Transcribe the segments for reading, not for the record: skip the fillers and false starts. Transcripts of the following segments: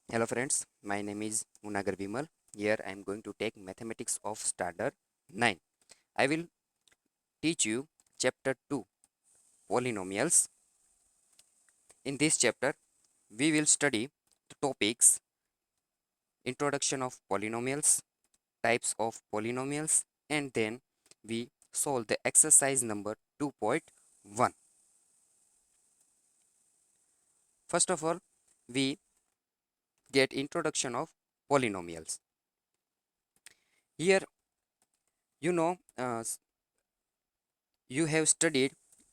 Hello friends, my name is Bhavnagar. Here I am going to take mathematics of standard 9. I will teach you chapter 2 polynomials. In this chapter we will study the topics introduction of polynomials, types of polynomials, and then we solve the exercise number 2.1. First of all, we get introduction of polynomials. Here you know you have studied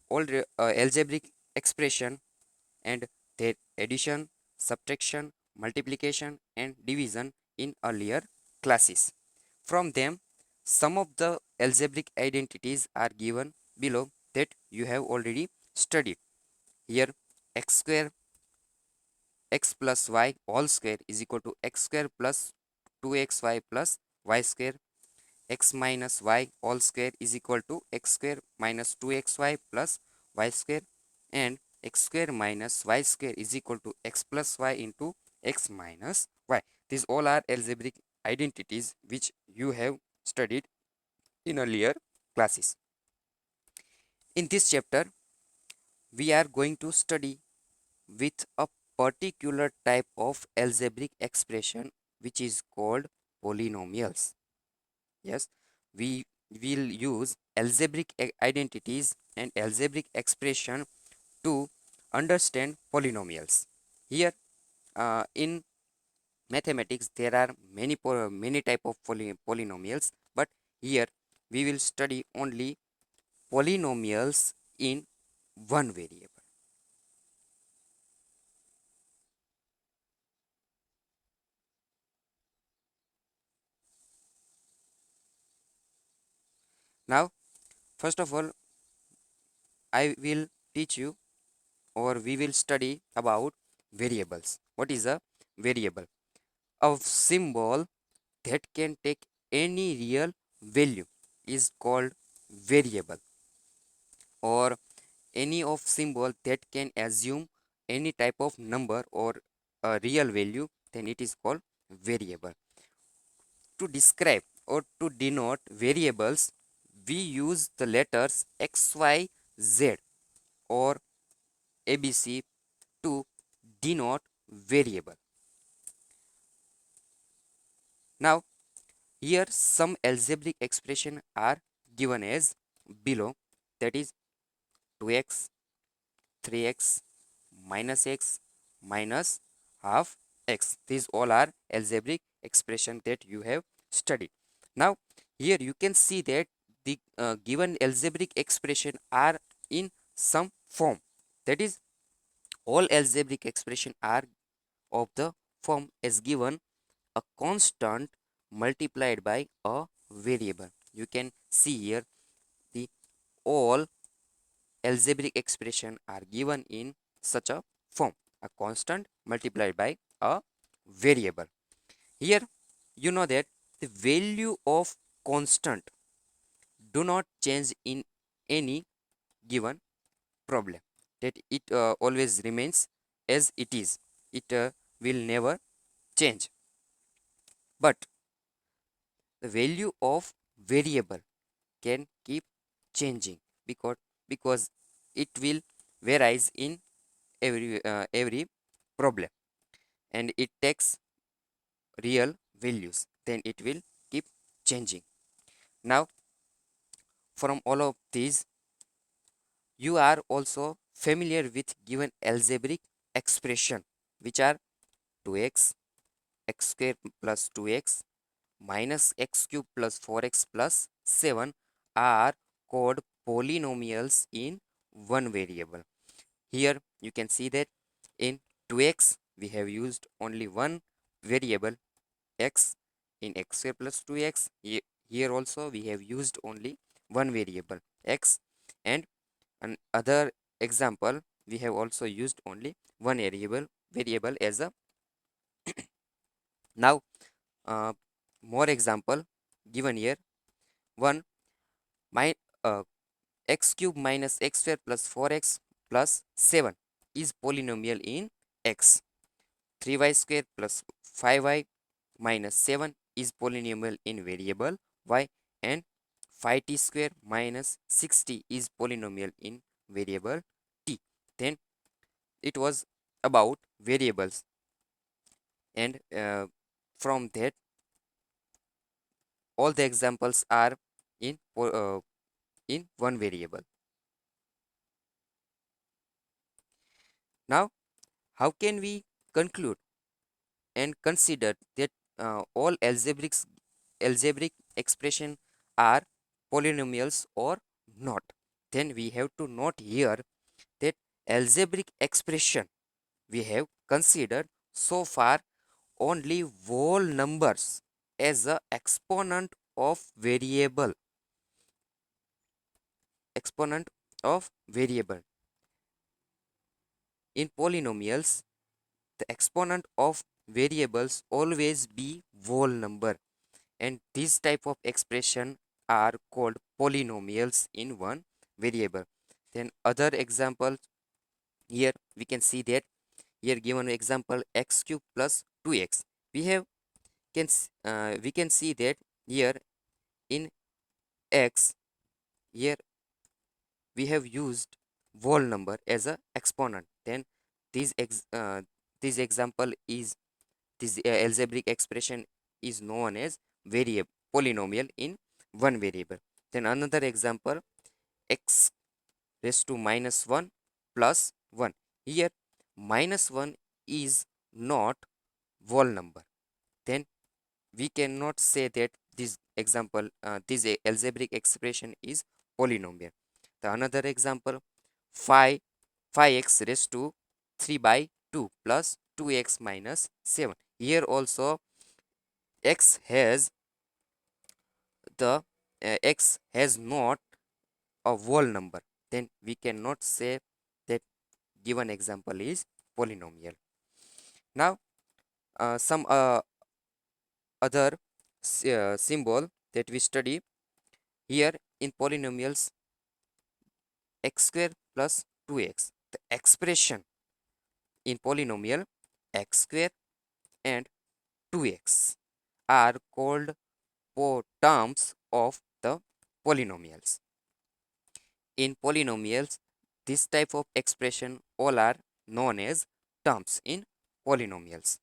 all algebraic expression and their addition, subtraction, multiplication, and division in earlier classes. From them, some of the algebraic identities are given below that you have already studied. Here, x square x plus y all square is equal to x square plus 2xy plus y square. X minus y all square is equal to x square minus 2xy plus y square, and x square minus y square is equal to x plus y into x minus y. These all are algebraic identities which you have studied in earlier classes. In this chapter, we are going to study with a particular type of algebraic expression which is called polynomials. Yes, we will use algebraic identities and algebraic expression to understand polynomials. Here, in mathematics, there are many type of polynomials, but here we will study only polynomials in one variable. Now, first of all, I will teach you, or we will study about variables. What is a variable? A symbol that can take any real value is called variable, or any of symbol that can assume any type of number or a real value, then it is called variable. To describe or to denote variables, we use the letters x, y, z or abc to denote variable. Now, here some algebraic expression are given as below, that is 2x, 3x, minus x, minus half x. These all are algebraic expression that you have studied. Now, here you can see that the given algebraic expression are in some form. That is, all algebraic expression are of the form as given a constant multiplied by a variable. You can see here the all algebraic expression are given in such a form, a constant multiplied by a variable. Here you know that the value of constant do not change in any given problem, that it always remains as it is. It will never change, but the value of variable can keep changing, because it will varies in every problem, and it takes real values, then it will keep changing. Now, from all of these, you are also familiar with given algebraic expression, which are 2x, x square plus 2x minus x cube plus 4x plus 7 are called polynomials in one variable. Here you can see that in 2x we have used only one variable x. In x square plus 2x, here also we have used only one variable x, and another example we have also used only one variable as a. Now, more example given here. One, my x cube minus x square plus 4x plus 7 is polynomial in x. 3y square plus 5y minus 7 is polynomial in variable y, and 5t square minus 60 is polynomial in variable t. Then it was about variables, and from that all the examples are in one variable. Now, how can we conclude and consider that all algebraic expression are polynomials or not? Then we have to note here that algebraic expression we have considered so far only whole numbers as a exponent of variable. In polynomials, the exponent of variables always be whole number, and this type of expression are called polynomials in one variable. Then other example, here we can see that here given example x cube plus 2x, we have we can see that here in x, here we have used whole number as a exponent. Then this this example is this algebraic expression is known as variable polynomial in one variable. Then another example, x raised to minus 1 plus 1. Here minus 1 is not whole number. Then we cannot say that this example, this algebraic expression is polynomial. The another example, 5 5x raised to 3 by 2 plus 2x minus 7. Here also x has the x has not a whole number. Then we cannot say that given example is polynomial. Now some other symbol that we study here in polynomials, x square plus 2x. The expression in polynomial x square and 2x are called terms of the polynomials. In polynomials, this type of expression all are known as terms in polynomials.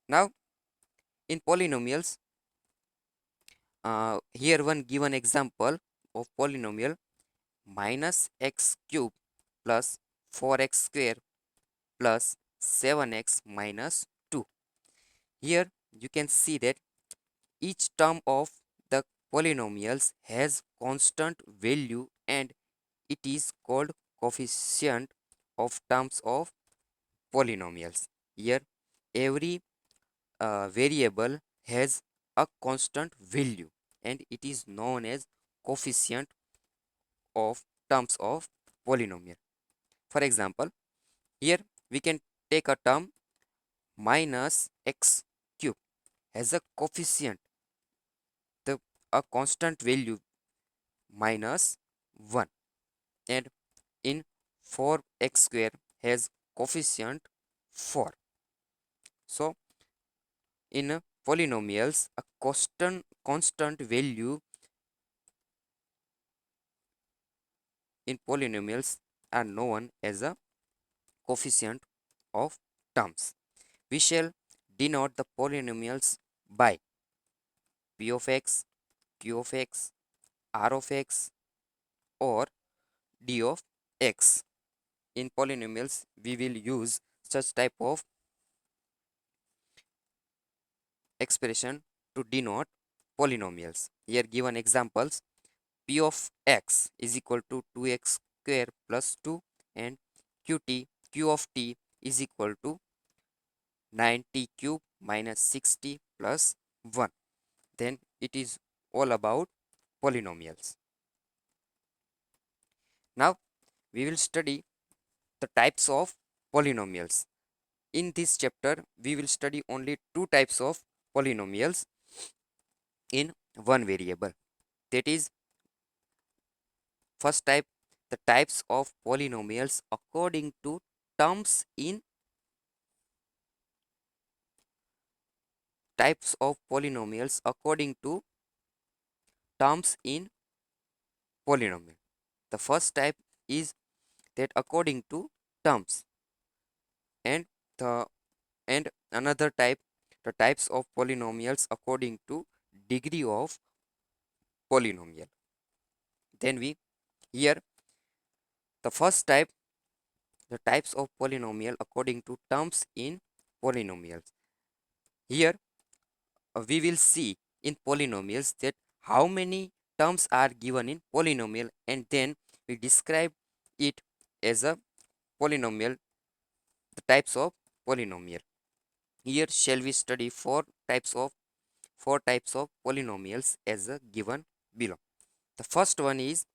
Now, in polynomials, here one given example of polynomial minus x cube plus 4x square plus 7x minus 2. Here you can see that each term of the polynomials has constant value, and it is called coefficient of terms of polynomials. Here every variable has a constant value, and it is known as coefficient of terms of polynomial. For example, here we can take a term minus x cube has a coefficient, the a constant value minus 1, and in 4x square has coefficient 4. So in polynomials, a constant value in polynomials are known as a coefficient of terms. We shall denote the polynomials by p of x, q of x, r of x, or d of x. In polynomials, we will use such type of expression to denote polynomials. Here given examples, p of x is equal to 2x square plus 2, and q of t is equal to 9t cube minus 60 plus 1. Then it is all about polynomials. Now we will study the types of polynomials. In this chapter, we will study only two types of polynomials in one variable. That is, first type, the types of polynomials according to terms in types of polynomials according to terms in polynomial. The first type is that according to terms, and the and another type, the types of polynomials according to degree of polynomial. Then we here the first type, the types of polynomial according to terms in polynomials. Here we will see in polynomials that how many terms are given in polynomial, and then we describe it as a polynomial, the types of polynomial. Here shall we study four types of polynomials as a given below. The first one is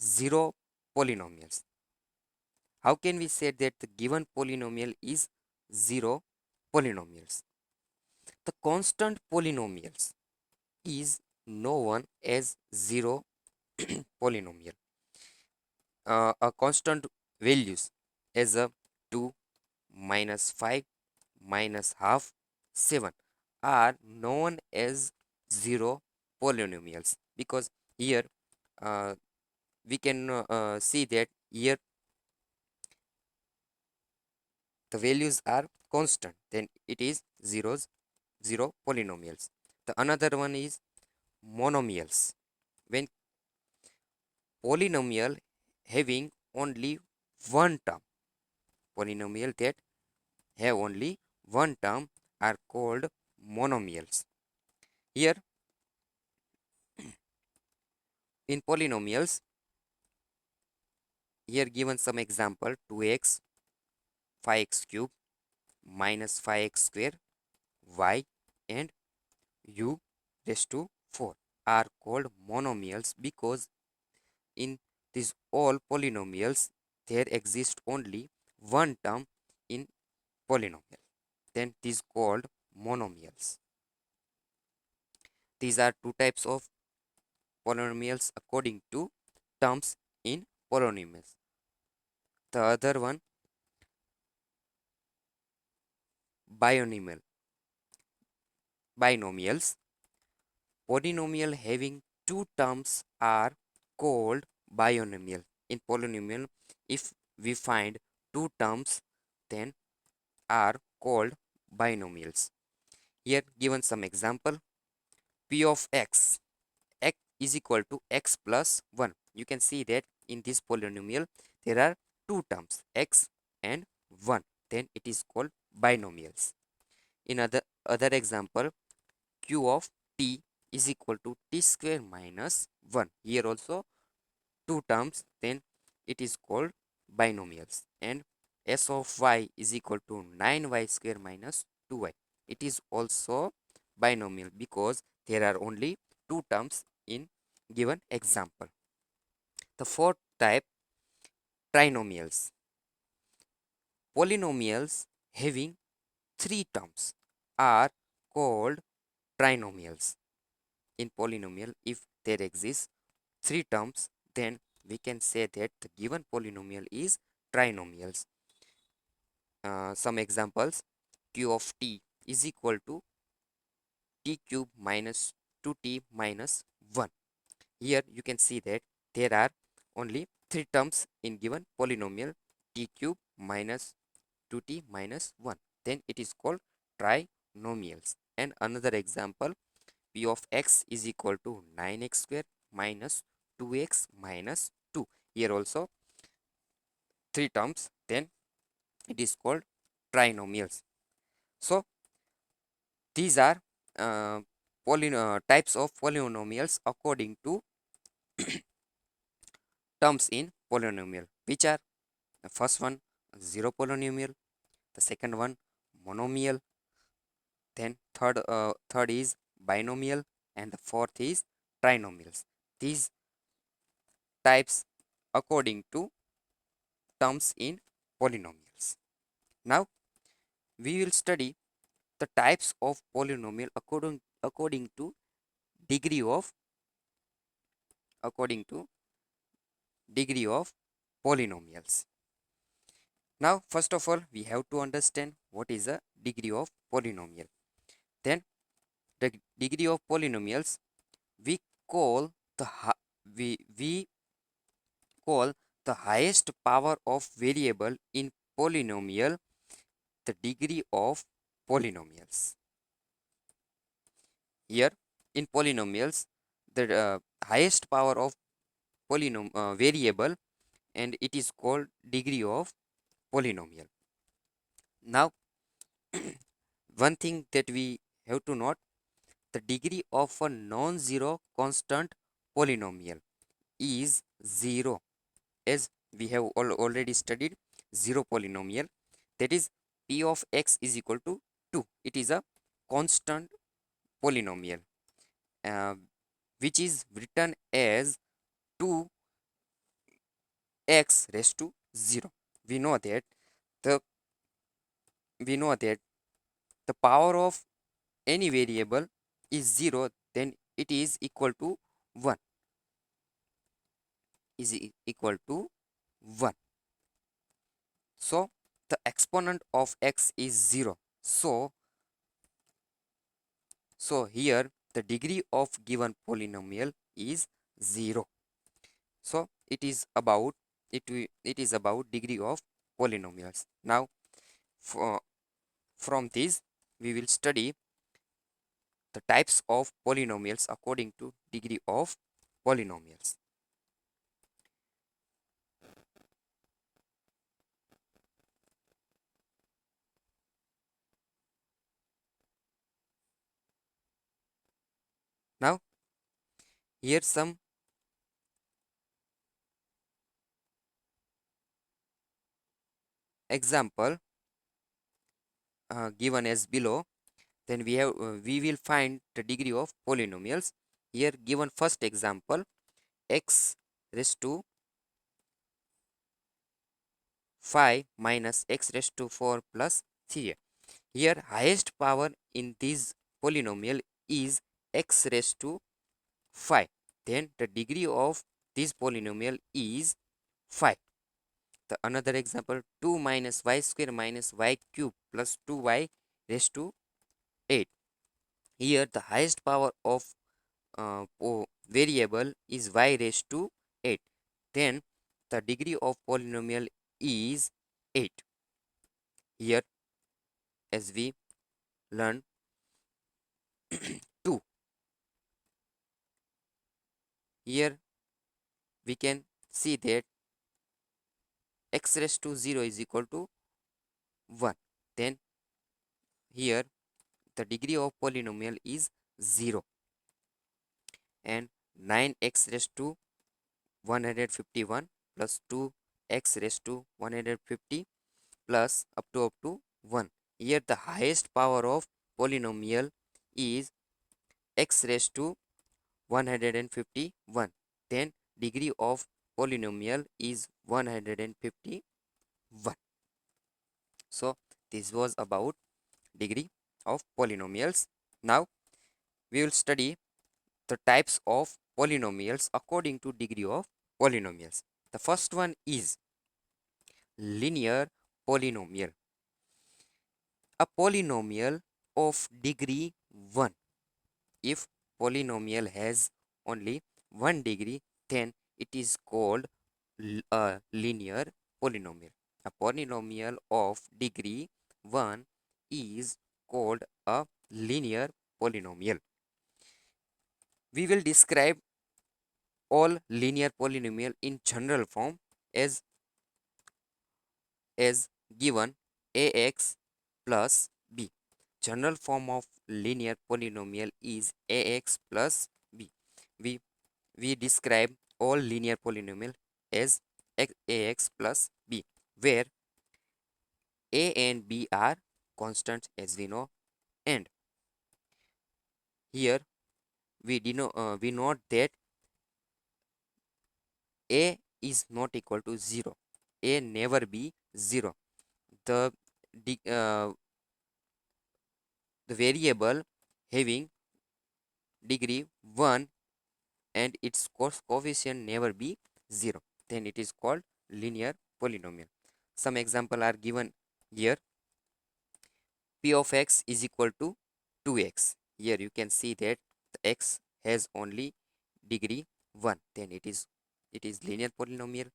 zero polynomials. How can we say that the given polynomial is zero polynomials? The constant polynomials is known as zero polynomial. A constant values as a 2, minus 5, minus half, 7 are known as zero polynomials, because here uh, we can see that here the values are constant, then it is zero polynomials. The another one is monomials. When polynomial having only one term, polynomial that have only one term are called monomials. Here in polynomials, here given some example: 2x, 5x cube, minus 5x square, y, and u raised to 4 are called monomials, because in these all polynomials there exists only one term in polynomial, then it is called monomials. These are two types of polynomials according to terms in polynomials. The other one, binomial binomials. Polynomial having two terms are called binomial. In polynomial, if we find two terms, then are called binomials. Here given some example: p of x is equal to x plus 1. You can see that in this polynomial there are two terms, x and 1, then it is called binomials. In other example, q of t is equal to t square minus 1. Here also two terms, then it is called binomials. And s of y is equal to 9y square minus 2y. It is also binomial, because there are only two terms in given example. The fourth type, trinomials. Polynomials having three terms are called trinomials. In polynomial, if there exists three terms, then we can say that the given polynomial is trinomials. Some examples: q of t is equal to t cube minus 2t minus 1. Here you can see that there are only three terms in given polynomial: t cube minus 2t minus 1. Then it is called trinomials. And another example, p of x is equal to 9x square minus 2x minus 2. Here also three terms, then it is called trinomials. So these are types of polynomials according to terms in polynomial, which are: the first one, zero polynomial; the second one, monomial; then third is binomial; and the fourth is trinomials. These types according to terms in polynomials. Now we will study the types of polynomial according to degree of according to degree of polynomials. Now first of all we have to understand what is a degree of polynomial. Then the degree of polynomials, we call the we call the highest power of variable in polynomial the degree of polynomials. Here in polynomials, the highest power of variable, and it is called degree of polynomial. Now, one thing that we have to note, the degree of a non-zero constant polynomial is 0, as we have already studied zero polynomial, that is p of x is equal to 2. It is a constant polynomial, uh, which is written as 2x raised to 0. We know that the we know that the power of any variable is 0, then it is equal to 1, equal to 1. So the exponent of x is 0. So here the degree of given polynomial is 0. So it is about degree of polynomials. Now from this we will study the types of polynomials according to degree of polynomials. Now here some example given as below. Then we will find the degree of polynomials. Here given first example, x raised to 5 minus x raised to 4 plus 3. Here highest power in this polynomial is x raised to 5. Then the degree of this polynomial is 5. The another example, 2 minus y square minus y cube plus 2y raised to 8. Here the highest power of variable is y raised to 8. Then the degree of polynomial is 8. Here as we learn 2. Here we can see that x raised to 0 is equal to 1. Then here the degree of polynomial is 0, and 9x raised to 151 plus 2x raised to 150 plus up to 1. Here the highest power of polynomial is x raised to 151. Then degree of polynomial is 151. So this was about degree of polynomials. Now we will study the types of polynomials according to degree of polynomials. The first one is linear polynomial. A polynomial of degree 1. If polynomial has only 1 degree, then it is called a linear polynomial. A polynomial of degree 1 is called a linear polynomial. We will describe all linear polynomial in general form as given ax plus b. General form of linear polynomial is ax plus b. We we describe all linear polynomial as ax plus b, where a and b are constants, as we know, and here we note that a is not equal to 0. A never be 0. The the variable having degree 1 and its coefficient never be 0, then it is called linear polynomial. Some example are given here. P of x is equal to 2x. here you can see that the x has only degree 1, then it is linear polynomial.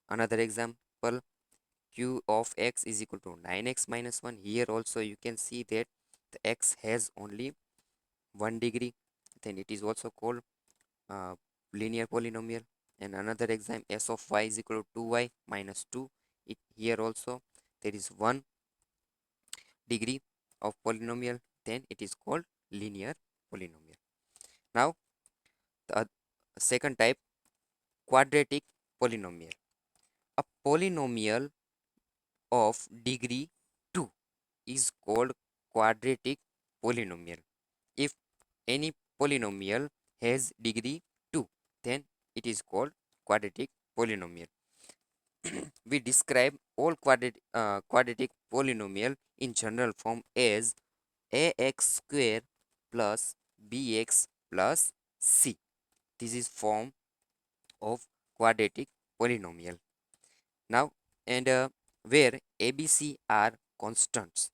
Another example, q of x is equal to 9x minus 1. Here also you can see that the x has only 1 degree, then it is also called uh, linear polynomial. And another example, s of y is equal to 2y minus 2. Here also there is 1 degree of polynomial, then it is called linear polynomial. Now the second type, quadratic polynomial. A polynomial of degree 2 is called quadratic polynomial. If any polynomial has degree 2, then it is called quadratic polynomial. We describe all quadratic polynomial in general form as ax square plus bx plus c. This is form of quadratic polynomial. Now, and where ABC are constants,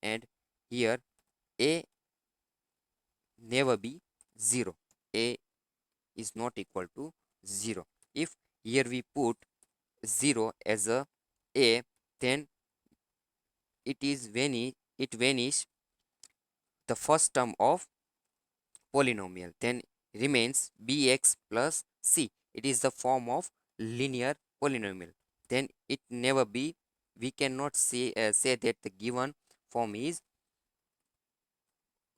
and here a never be 0. A is not equal to 0. If here we put 0 as a, then it vanish the first term of polynomial, then remains bx plus c. It is the form of linear polynomial, then it never be, we cannot say that the given form is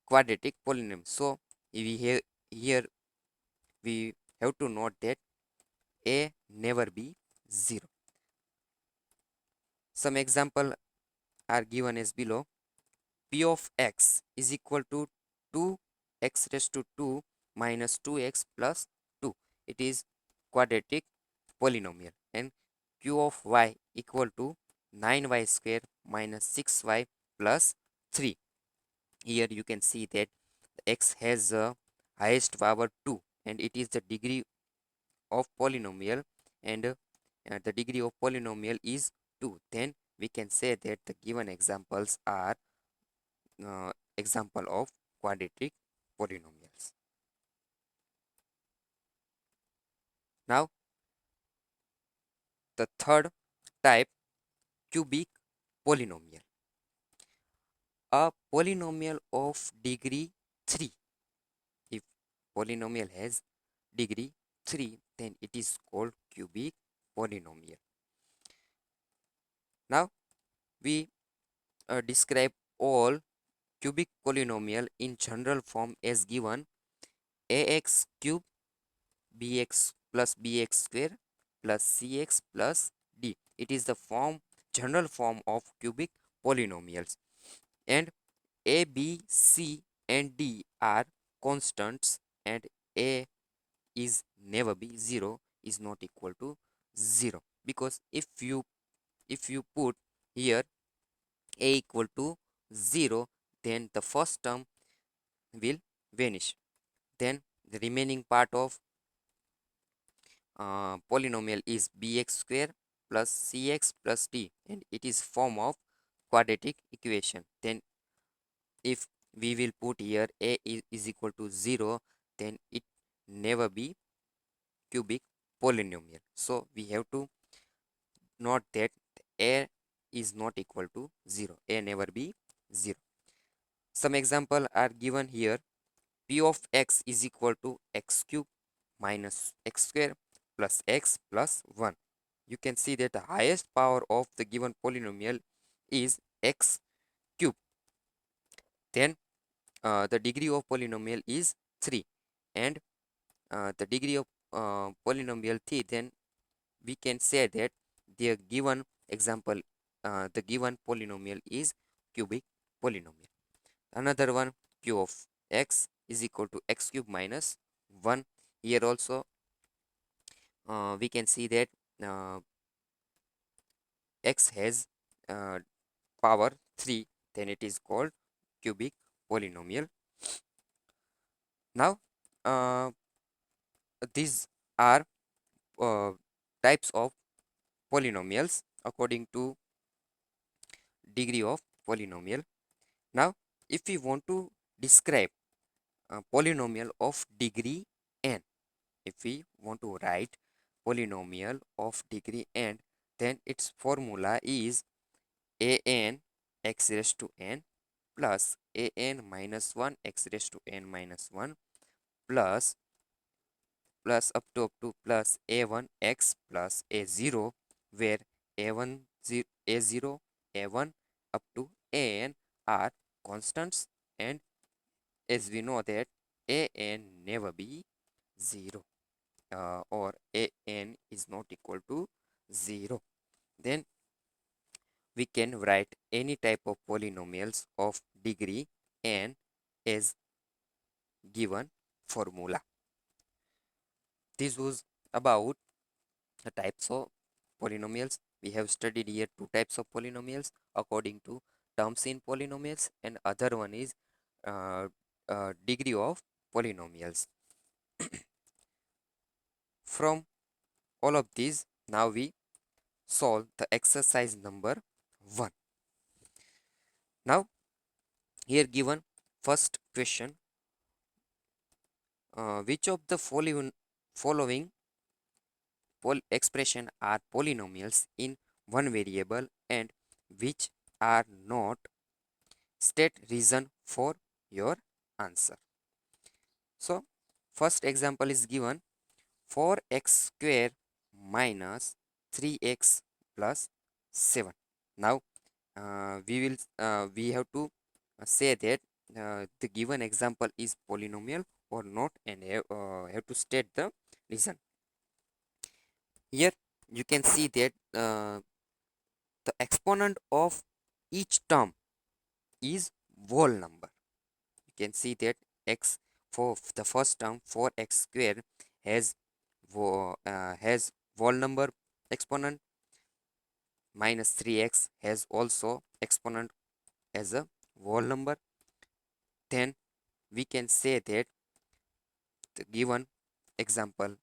quadratic polynomial. So we have here we have to note that a never be 0. Some example are given as below. P of x is equal to 2x raised to 2 minus 2x plus 2. It is quadratic polynomial. And q of y equal to 9y square minus 6y plus 3. Here you can see that x has a highest power 2, and it is the degree of polynomial, and the degree of polynomial is 2. Then we can say that the given examples are example of quadratic polynomials. Now the third type, cubic polynomial. A polynomial of degree 3. If polynomial has degree 3, then it is called cubic polynomial. Now we describe all cubic polynomial in general form as given: ax cube bx plus bx square plus cx plus d. It is the general form of cubic polynomials. And a, b, c and d are constants, and a is never be 0, is not equal to 0, because if you put here a equal to 0, then the first term will vanish, then the remaining part of polynomial is bx square plus cx plus d, and it is form of quadratic equation. Then if we will put here a is equal to 0, then it never be cubic polynomial. So we have to note that a is not equal to 0, a never be 0. Some example are given here. P of x is equal to x cube minus x square plus x plus 1. You can see that the highest power of the given polynomial is x cube. Then the degree of polynomial is 3, and the degree of polynomial 3, then we can say that the given example, the given polynomial is cubic polynomial. Another one, q of x is equal to x cube minus 1. Here also we can see that uh, x has power 3, then it is called cubic polynomial. Now these are uh, types of polynomials according to degree of polynomial. Now if we want to describe a polynomial of degree n. If we want to write polynomial of degree n, then its formula is an x raised to n plus an minus 1 x raised to n minus 1 plus up to plus a1 x plus a0, where a1 a0 a1 up to an are constants, and as we know that an never be 0, or an is not equal to 0, then we can write any type of polynomials of degree n as given formula. This was about the types of polynomials. We have studied here two types of polynomials according to terms in polynomials, and other one is uh, degree of polynomials. From all of these, now we solve the exercise number 1. Now here given first question, which of the following expression are polynomials in one variable and which are not? State reason for your answer. So first example is given 4x square minus 3x plus 7. Now we have to say that the given example is polynomial or not, and have to state the reason. Here you can see that the exponent of each term is whole number. You can see that x for the first term 4x square has whole number exponent, minus 3x has also exponent as a whole number. Then we can say that the given example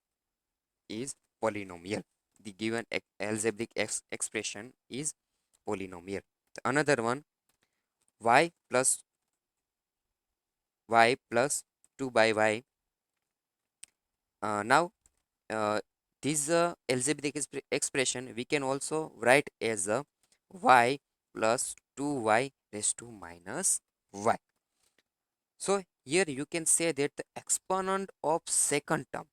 is polynomial. The given algebraic expression is polynomial. Another one, y plus 2 by y. Now this algebraic expression we can also write as a y plus 2y raised to minus y. So here you can say that the exponent of second term,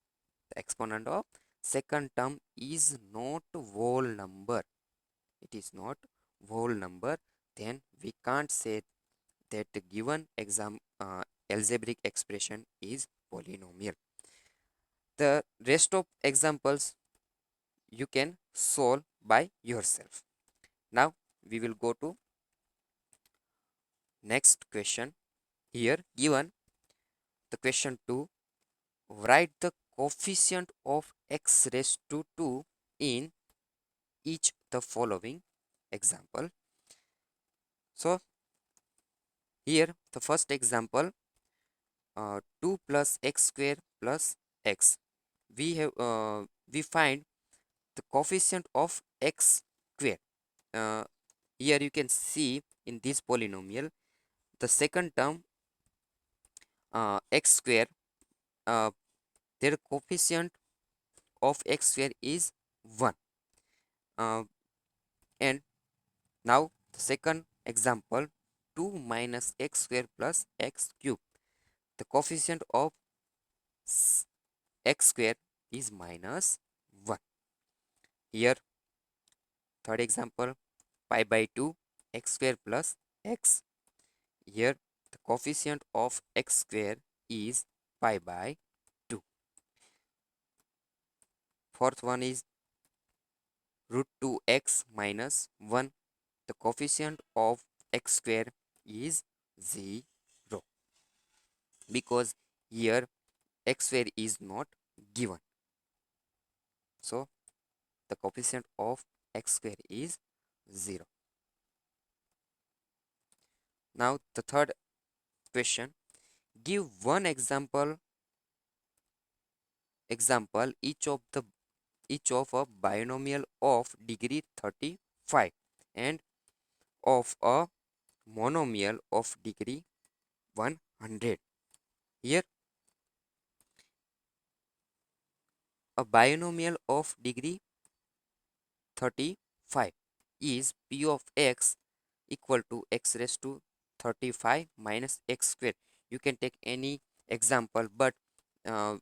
the exponent of second term is not whole number. It is not whole number. Then we can't say that the given algebraic expression is polynomial. The rest of examples you can solve by yourself. Now we will go to next question. Here given the question 2, write the coefficient of x raised to 2 in each the following example. So here the first example, 2 plus x square plus x. We find the coefficient of x square. Uh, Here you can see in this polynomial the second term, x square, uh, their coefficient of x square is 1. And now the second example, 2 minus x square plus x cube. The coefficient of x square is minus 1. Here third example, pi by 2 x square plus x. Here the coefficient of x square is pi by 2. Fourth one is root 2x minus 1. The coefficient of x square is 0, because here x square is not given. So the coefficient of x square is 0. Now the third question, give one example each of a binomial of degree 35 and of a monomial of degree 100. 100. Here, a binomial of degree 35 is p of x equal to x raised to 35 minus x square. You can take any example, but uh,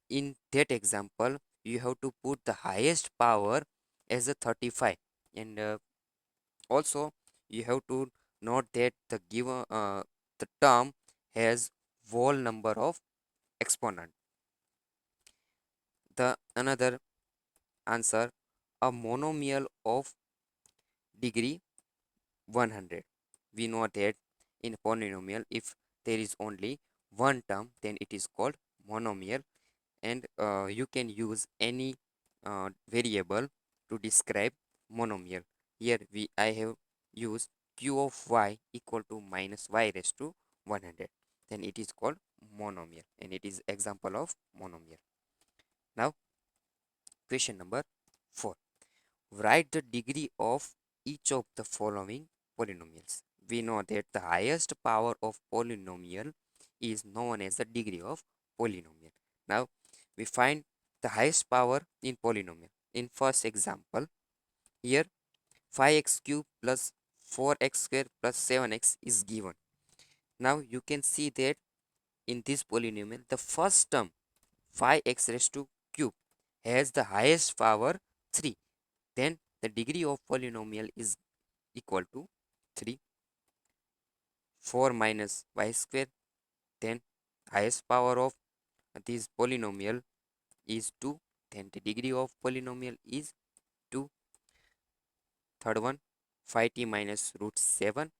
in that example, you have to put the highest power as a 35, and also you have to note that the term has whole number of exponent. The another answer, a monomial of degree 100. We know that in polynomial, if there is only one term, then it is called monomial, and you can use any variable to describe monomial. Here I have used q of y equal to minus y raised to 100. Then it is called monomial, and it is example of monomial. Now, question number 4. Write the degree of each of the following polynomials. We know that the highest power of polynomial is known as the degree of polynomial. Now, we find the highest power in polynomial. In first example, here 5x cube plus 4x square plus 7x is given. Now, you can see that in this polynomial, the first term 5x raised to cube has the highest power 3. Then the degree of polynomial is equal to 3. 4 minus y square. Then highest power of this polynomial is 2. Then the degree of polynomial is 2. Third one, 5t minus root 7.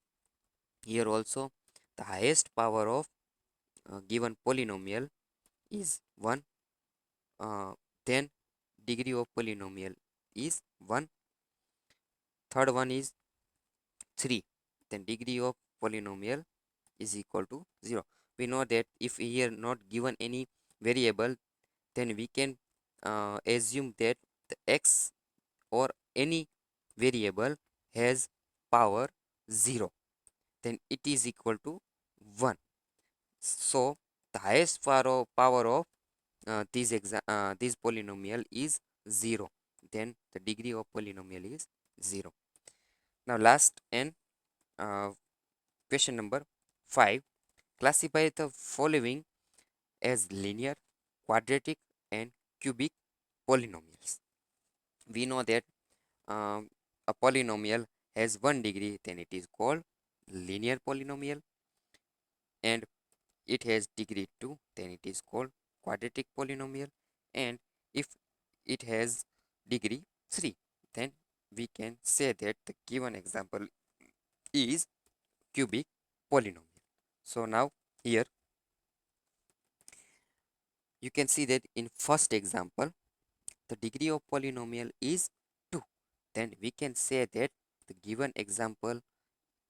Here also the highest power of given polynomial is 1. Then degree of polynomial is 1. Third one is 3. Then degree of polynomial is equal to 0. We know that if here not given any variable, then we can assume that the x or any variable has power 0, then it is equal to 1. So the highest power of this polynomial is 0, then the degree of polynomial is 0. Now last, and uh, question number 5. Classify the following as linear, quadratic, and cubic polynomials. We know that a polynomial has 1 degree, then it is called linear polynomial, and it has degree 2, then it is called quadratic polynomial, and if it has degree 3, then we can say that the given example is cubic polynomial. So now here you can see that in first example the degree of polynomial is 2, then we can say that the given example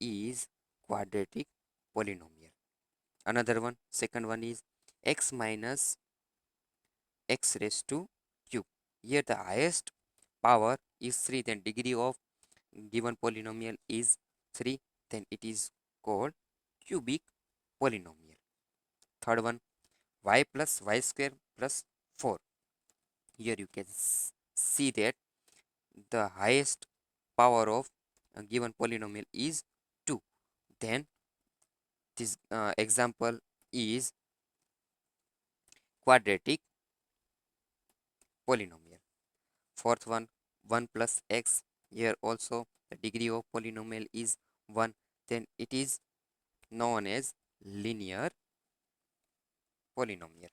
is quadratic polynomial. Another one, second one is x minus x raised to cube. Here the highest power is 3, then degree of given polynomial is 3, then it is called cubic polynomial. Third one, y plus y square plus 4. Here you can see that the highest power of a given polynomial is 2, then this example is quadratic polynomial. Fourth one, 1 plus x. Here also the degree of polynomial is 1, then it is known as linear polynomial.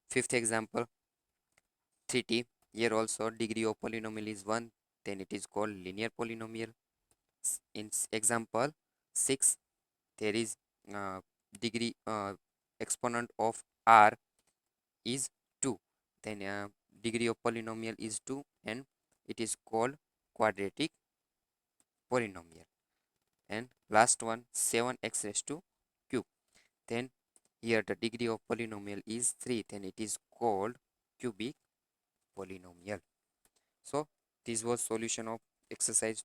Fifth example, 3t. Here also degree of polynomial is 1, then it is called linear polynomial. In example 6, there is degree exponent of r is 2, then degree of polynomial is 2, and it is called quadratic polynomial. And last one, 7x raised to cube, then here the degree of polynomial is 3, then it is called cubic polynomial. So this was solution of exercise